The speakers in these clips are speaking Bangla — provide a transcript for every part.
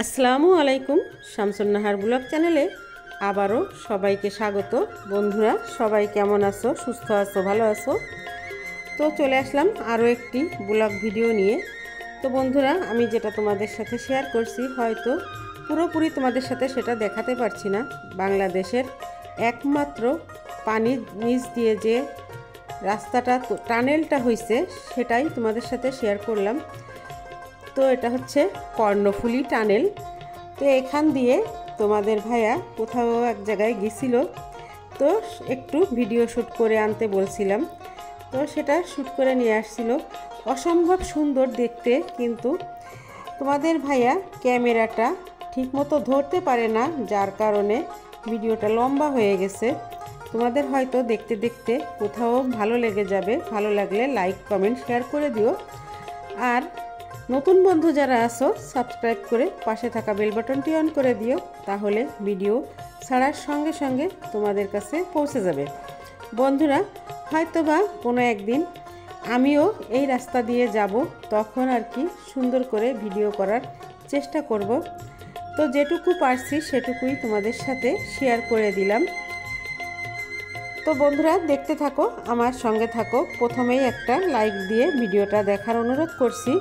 আসসালামু আলাইকুম। শামসুন নাহার ব্লগ চ্যানেলে আবারও সবাইকে স্বাগত। বন্ধুরা সবাই কেমন আছো, সুস্থ আছো, ভালো আছো? তো চলে আসলাম আরও একটি ব্লগ ভিডিও নিয়ে। তো বন্ধুরা আমি যেটা তোমাদের সাথে শেয়ার করছি হয়তো পুরোপুরি তোমাদের সাথে সেটা দেখাতে পারছি না। বাংলাদেশের একমাত্র পানির নিচ দিয়ে যে রাস্তাটা টানেলটা হয়েছে সেটাই তোমাদের সাথে শেয়ার করলাম। তো এটা হচ্ছে কর্ণফুলী টানেল। তো এখান দিয়ে তোমাদের ভাইয়া কোথাও এক জায়গায় গেছিল, তো একটু ভিডিও শ্যুট করে আনতে বলছিলাম, তো সেটা শ্যুট করে নিয়ে আসছিল। অসম্ভব সুন্দর দেখতে, কিন্তু তোমাদের ভাইয়া ক্যামেরাটা ঠিকমতো ধরতে পারে না, যার কারণে ভিডিওটা লম্বা হয়ে গেছে। তোমাদের হয়তো দেখতে দেখতে কোথাও ভালো লেগে যাবে। ভালো লাগলে লাইক, কমেন্ট, শেয়ার করে দিও। আর নতুন বন্ধু যারা আছো সাবস্ক্রাইব করে পাশে থাকা বেল বাটনটি অন করে দিও, তাহলে ভিডিও ছাড়ার সঙ্গে সঙ্গে তোমাদের কাছে পৌঁছে যাবে। বন্ধুরা হয়তোবা কোনো একদিন আমিও এই রাস্তা দিয়ে যাব, তখন আর কি সুন্দর করে ভিডিও করার চেষ্টা করব। তো যেটুকু পারছি সেটুকুই তোমাদের সাথে শেয়ার করে দিলাম। তো বন্ধুরা দেখতে থাকো, আমার সঙ্গে থাকো। প্রথমেই একটা লাইক দিয়ে ভিডিওটা দেখার অনুরোধ করছি।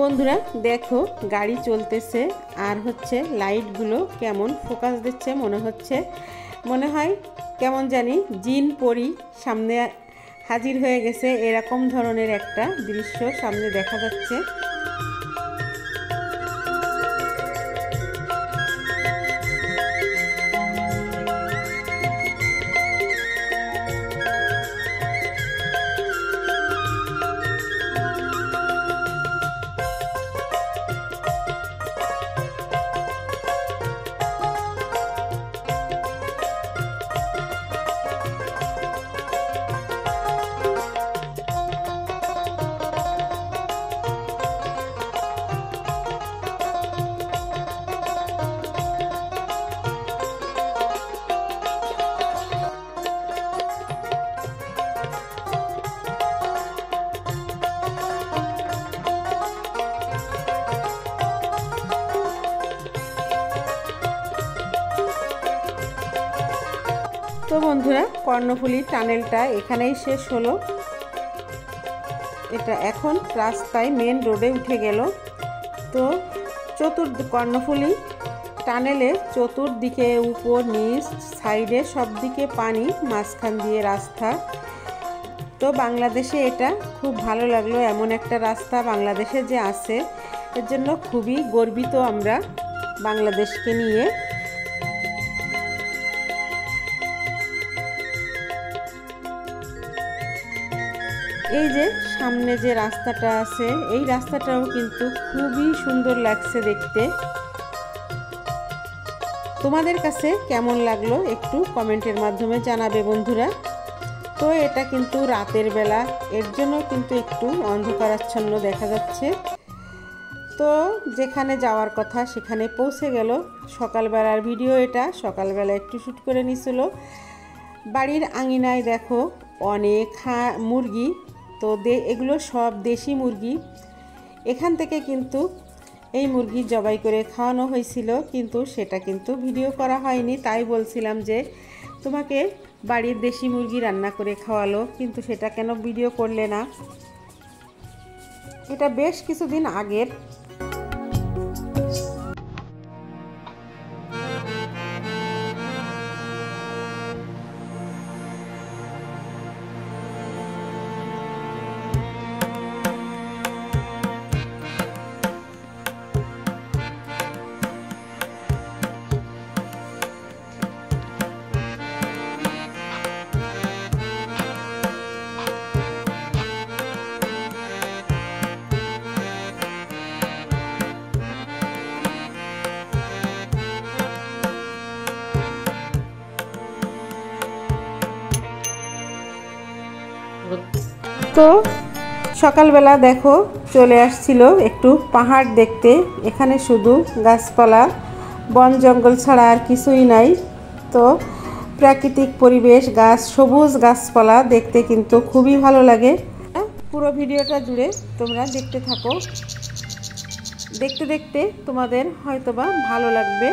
বন্ধুরা দেখো গাড়ি চলতেছে, আর হচ্ছে লাইটগুলো কেমন ফোকাস দিচ্ছে, মনে হয় কেমন জানি জিন পরি সামনে হাজির হয়ে গেছে, এরকম ধরনের একটা দৃশ্য সামনে দেখা যাচ্ছে। তো বন্ধুরা কর্ণফুলী টানেলটা এখানেই শেষ হলো। এটা এখন রাস্তায় মেন রোডে উঠে গেল। তো কর্ণফুলী টানেলে চতুর্দিকে উপর নিচ সাইডে সব দিকে পানি, মাঝখান দিয়ে রাস্তা। তো বাংলাদেশে এটা খুব ভালো লাগলো, এমন একটা রাস্তা বাংলাদেশে যে আছে, এর জন্য খুবই গর্বিত আমরা বাংলাদেশকে নিয়ে। এই যে সামনে যে রাস্তাটা আছে, এই রাস্তাটাও কিন্তু খুবই সুন্দর লাগছে দেখতে। তোমাদের কাছে কেমন লাগলো একটু কমেন্টের মাধ্যমে জানাবে বন্ধুরা। তো এটা কিন্তু রাতের বেলা, এর জন্য কিন্তু একটু অন্ধকারাচ্ছন্ন দেখা যাচ্ছে। তো যেখানে যাওয়ার কথা সেখানে পৌঁছে গেল। সকালবেলার ভিডিও এটা, সকালবেলা একটু শ্যুট করে নিছিল। বাড়ির আঙিনায় দেখো অনেক মুরগি। তো এগুলো সব দেশি মুরগি। এখান থেকে কিন্তু এই মুরগি জবাই করে খাওয়ানো হয়েছিল, কিন্তু সেটা কিন্তু ভিডিও করা হয়নি। তাই বলছিলাম যে তোমাকে বাড়ির দেশি মুরগি রান্না করে খাওয়ালো, কিন্তু সেটা কেন ভিডিও করলে না? এটা বেশ কিছুদিন আগের। তো সকালবেলা দেখো চলে আসছিল একটু পাহাড় দেখতে। এখানে শুধু গাছপালা, বন জঙ্গল ছাড়া আর কিছুই নাই। তো প্রাকৃতিক পরিবেশ, গাছ, সবুজ গাছপালা দেখতে কিন্তু খুবই ভালো লাগে। পুরো ভিডিওটা জুড়ে তোমরা দেখতে থাকো, দেখতে দেখতে তোমাদের হয়তোবা ভালো লাগবে।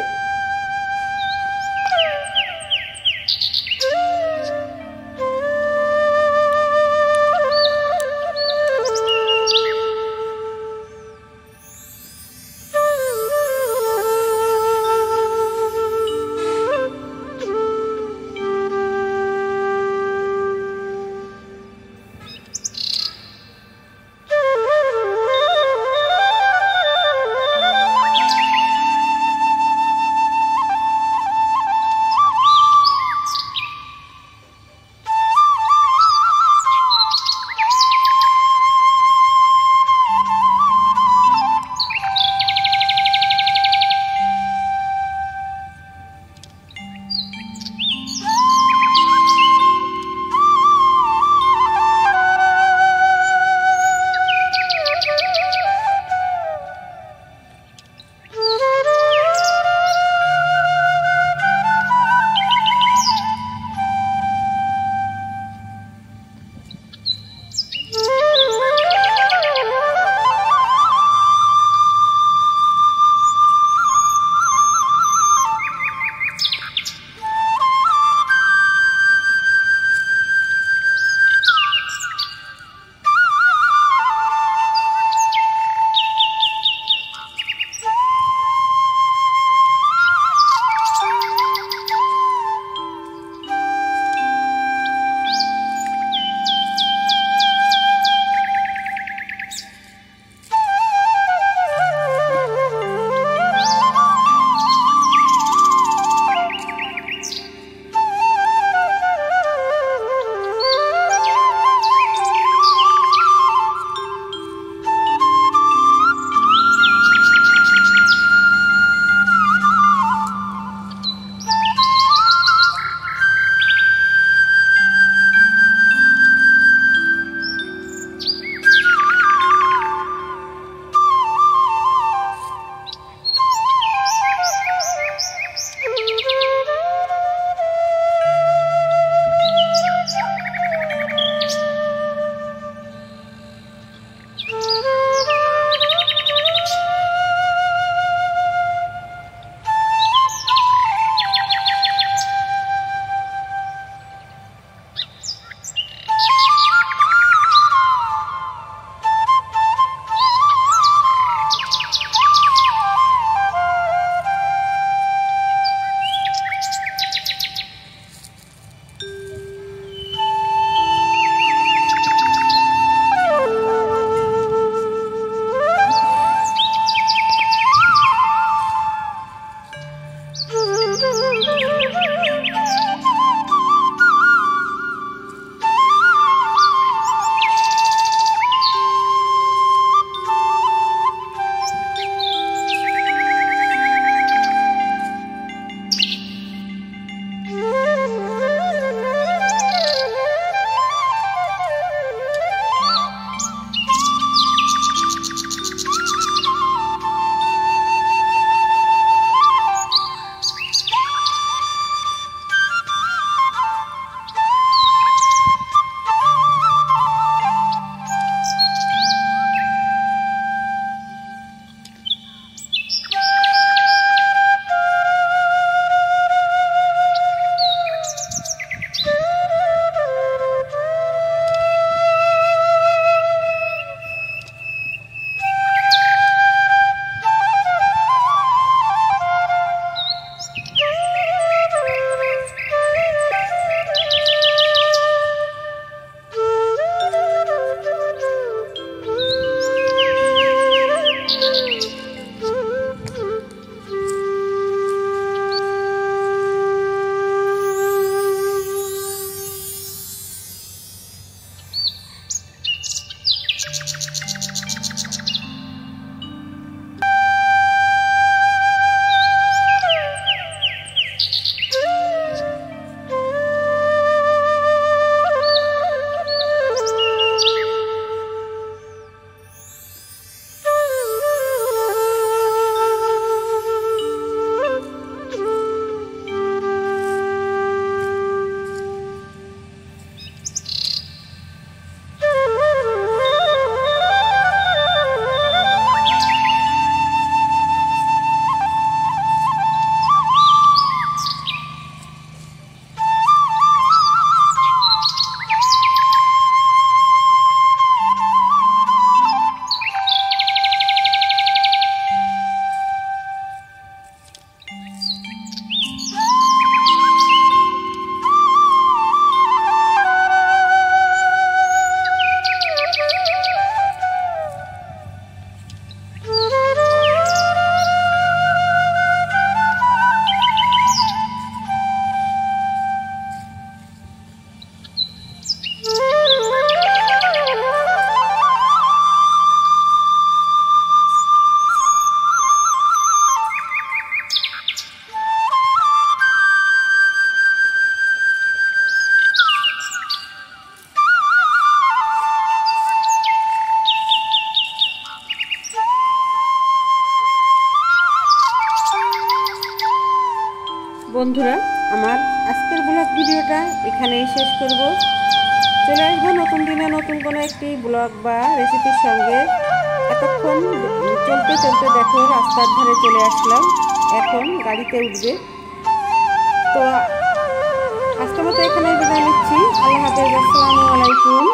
বন্ধুরা, আমার আজকের ব্লগ ভিডিওটা এখানেই শেষ করব। চলে আসবো নতুন দিনে নতুন কোনো একটি ব্লগ বা রেসিপির সঙ্গে। এতক্ষণ চলতে চলতে দেখো রাস্তার ধারে চলে আসলাম, এখন গাড়িতে উঠবে। তো আজকের মতো এখানেই বিদায় নিচ্ছি। আল্লাহ হাফেজ, আসসালামু আলাইকুম।